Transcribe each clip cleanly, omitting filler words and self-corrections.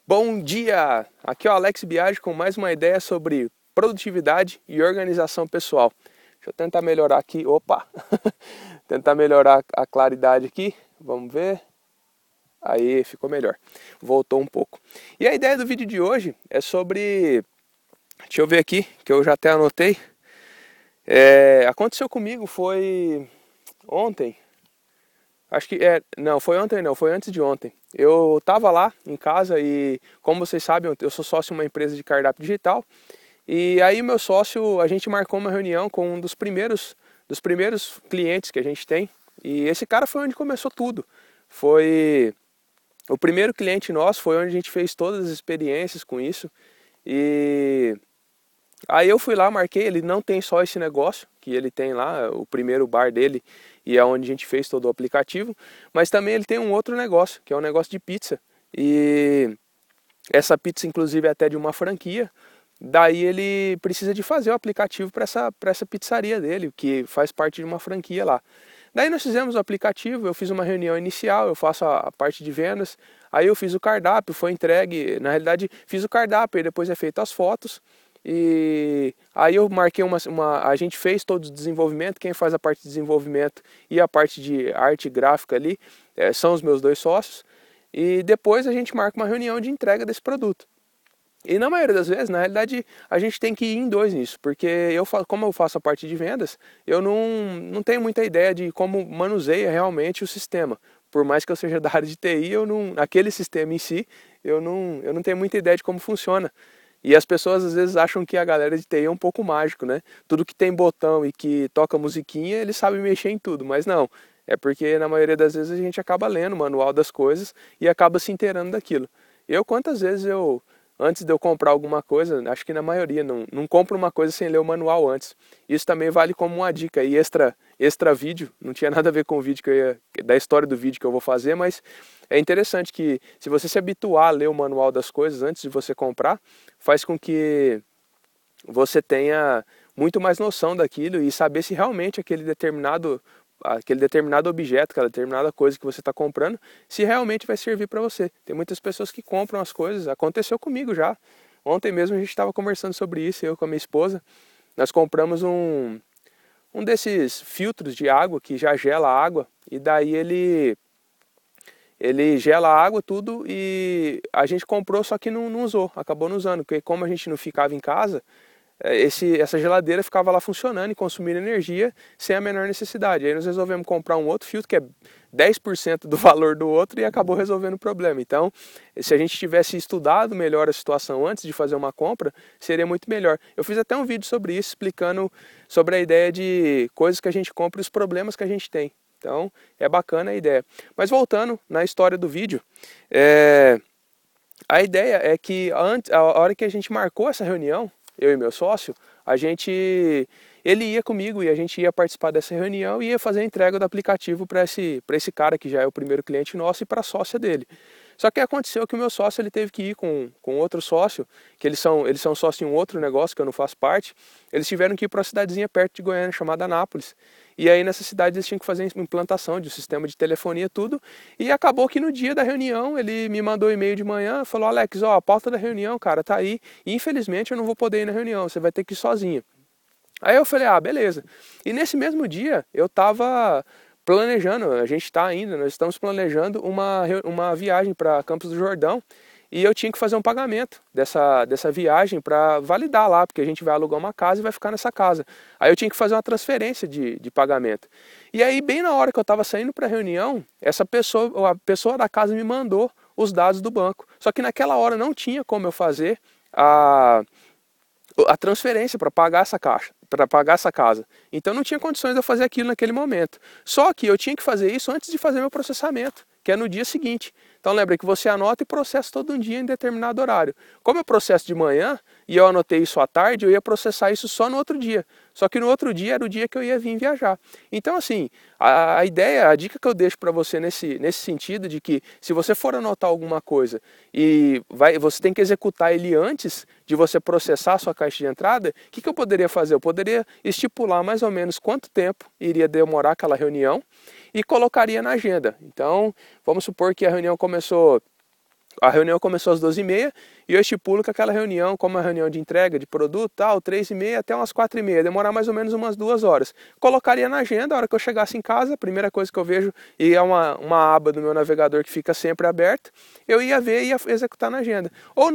Bom dia! Aqui é o Alex Biagi com mais uma ideia sobre produtividade e organização pessoal. Deixa eu tentar melhorar aqui, tentar melhorar a claridade aqui, vamos ver. Aí, ficou melhor, voltou um pouco. E a ideia do vídeo de hoje é sobre, deixa eu ver aqui, que eu já até anotei. Aconteceu comigo, foi ontem. Não, foi ontem não, foi antes de ontem. Eu estava lá em casa e, como vocês sabem, eu sou sócio de uma empresa de cardápio digital. E aí meu sócio, a gente marcou uma reunião com um dos primeiros clientes que a gente tem. E esse cara foi onde começou tudo. Foi o primeiro cliente nosso, foi onde a gente fez todas as experiências com isso. E aí eu fui lá, marquei, ele não tem só esse negócio que ele tem lá, o primeiro bar dele, e é onde a gente fez todo o aplicativo, mas também ele tem um outro negócio, que é um negócio de pizza. E essa pizza inclusive é até de uma franquia, daí ele precisa de fazer o aplicativo para essa pizzaria dele, que faz parte de uma franquia lá. Daí nós fizemos o aplicativo, eu fiz uma reunião inicial, eu faço a parte de vendas, aí eu fiz o cardápio, foi entregue, na realidade fiz o cardápio e depois é feito as fotos. E aí eu marquei a gente fez todo o desenvolvimento, quem faz a parte de desenvolvimento e a parte de arte gráfica ali são os meus dois sócios. E depois a gente marca uma reunião de entrega desse produto. E na maioria das vezes, na realidade, a gente tem que ir em dois nisso, porque como eu faço a parte de vendas, eu não tenho muita ideia de como manuseia realmente o sistema. Por mais que eu seja da área de TI, aquele sistema em si, eu não tenho muita ideia de como funciona. E as pessoas às vezes acham que a galera de TI é um pouco mágico, né? Tudo que tem botão e que toca musiquinha, eles sabem mexer em tudo, mas não. É porque na maioria das vezes a gente acaba lendo o manual das coisas e acaba se inteirando daquilo. Quantas vezes antes de eu comprar alguma coisa, acho que na maioria, não compro uma coisa sem ler o manual antes. Isso também vale como uma dica e extra vídeo, não tinha nada a ver com o vídeo da história do vídeo que eu vou fazer, mas é interessante que se você se habituar a ler o manual das coisas antes de você comprar, faz com que você tenha muito mais noção daquilo e saber se realmente aquele determinado objeto, aquela determinada coisa que você está comprando, se realmente vai servir para você. Tem muitas pessoas que compram as coisas, aconteceu comigo já. Ontem mesmo a gente estava conversando sobre isso, eu com a minha esposa. Nós compramos um desses filtros de água que já gela a água, e daí ele gela a água tudo, e a gente comprou, só que não usou, acabou não usando, porque como a gente não ficava em casa, essa geladeira ficava lá funcionando e consumindo energia sem a menor necessidade. Aí nós resolvemos comprar um outro filtro que é 10% do valor do outro e acabou resolvendo o problema. Então, se a gente tivesse estudado melhor a situação antes de fazer uma compra, seria muito melhor. Eu fiz até um vídeo sobre isso, explicando sobre a ideia de coisas que a gente compra e os problemas que a gente tem. Então, é bacana a ideia. Mas voltando na história do vídeo, a ideia é que a hora que a gente marcou essa reunião, eu e meu sócio, ele ia comigo e a gente ia participar dessa reunião e ia fazer a entrega do aplicativo para esse cara que já é o primeiro cliente nosso e para a sócia dele. Só que aconteceu que o meu sócio ele teve que ir com outro sócio, que eles são sócios em um outro negócio que eu não faço parte, eles tiveram que ir para uma cidadezinha perto de Goiânia chamada Anápolis. E aí nessa cidade eles tinham que fazer uma implantação de um sistema de telefonia tudo, e acabou que no dia da reunião ele me mandou um e-mail de manhã, falou: Alex, a pauta da reunião, cara, tá aí, e infelizmente eu não vou poder ir na reunião, você vai ter que ir sozinho. Aí eu falei: beleza. E nesse mesmo dia eu tava planejando, nós estamos planejando uma viagem para Campos do Jordão, e eu tinha que fazer um pagamento dessa viagem para validar lá, porque a gente vai alugar uma casa e vai ficar nessa casa. Aí eu tinha que fazer uma transferência de pagamento. E aí, bem na hora que eu estava saindo para a reunião, a pessoa da casa me mandou os dados do banco. Só que naquela hora não tinha como eu fazer a transferência para pagar essa casa. Então não tinha condições de eu fazer aquilo naquele momento. Só que eu tinha que fazer isso antes de fazer meu processamento, que é no dia seguinte. Então lembra que você anota e processa todo um dia em determinado horário. Como eu processo de manhã e eu anotei isso à tarde, eu ia processar isso só no outro dia. Só que no outro dia era o dia que eu ia vir viajar. Então assim, a dica que eu deixo para você nesse sentido de que se você for anotar alguma coisa e você tem que executar ele antes de você processar a sua caixa de entrada, o que eu poderia fazer? Eu poderia estipular mais ou menos quanto tempo iria demorar aquela reunião e colocaria na agenda. Então, vamos supor que a reunião começou A reunião começou às 12h30 e eu estipulo que aquela reunião, como uma reunião de entrega de produto, tal, 3h30 até umas 4h30, demorar mais ou menos umas 2 horas. Colocaria na agenda, a hora que eu chegasse em casa, a primeira coisa que eu vejo, e é uma aba do meu navegador que fica sempre aberta, eu ia ver e ia executar na agenda. Ou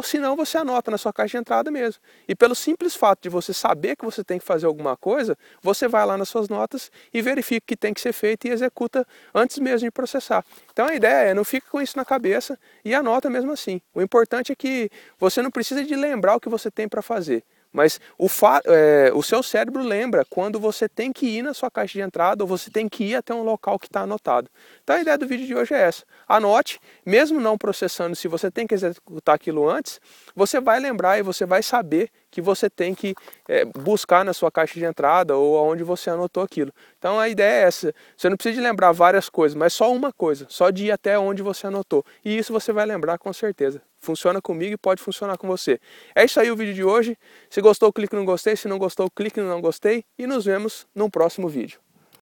se não, você anota na sua caixa de entrada mesmo. E pelo simples fato de você saber que você tem que fazer alguma coisa, você vai lá nas suas notas e verifica o que tem que ser feito e executa antes mesmo de processar. Então a ideia é, não fica com isso na cabeça e anota mesmo assim. O importante é que você não precisa de lembrar o que você tem para fazer. Mas o seu cérebro lembra quando você tem que ir na sua caixa de entrada ou você tem que ir até um local que está anotado. Então a ideia do vídeo de hoje é essa. Anote, mesmo não processando, se você tem que executar aquilo antes, você vai lembrar e você vai saber que você tem que buscar na sua caixa de entrada ou aonde você anotou aquilo. Então a ideia é essa. Você não precisa de lembrar várias coisas, mas só uma coisa. Só de ir até onde você anotou. E isso você vai lembrar com certeza. Funciona comigo e pode funcionar com você. É isso aí o vídeo de hoje. Se gostou, clique no gostei. Se não gostou, clique no não gostei. E nos vemos num próximo vídeo.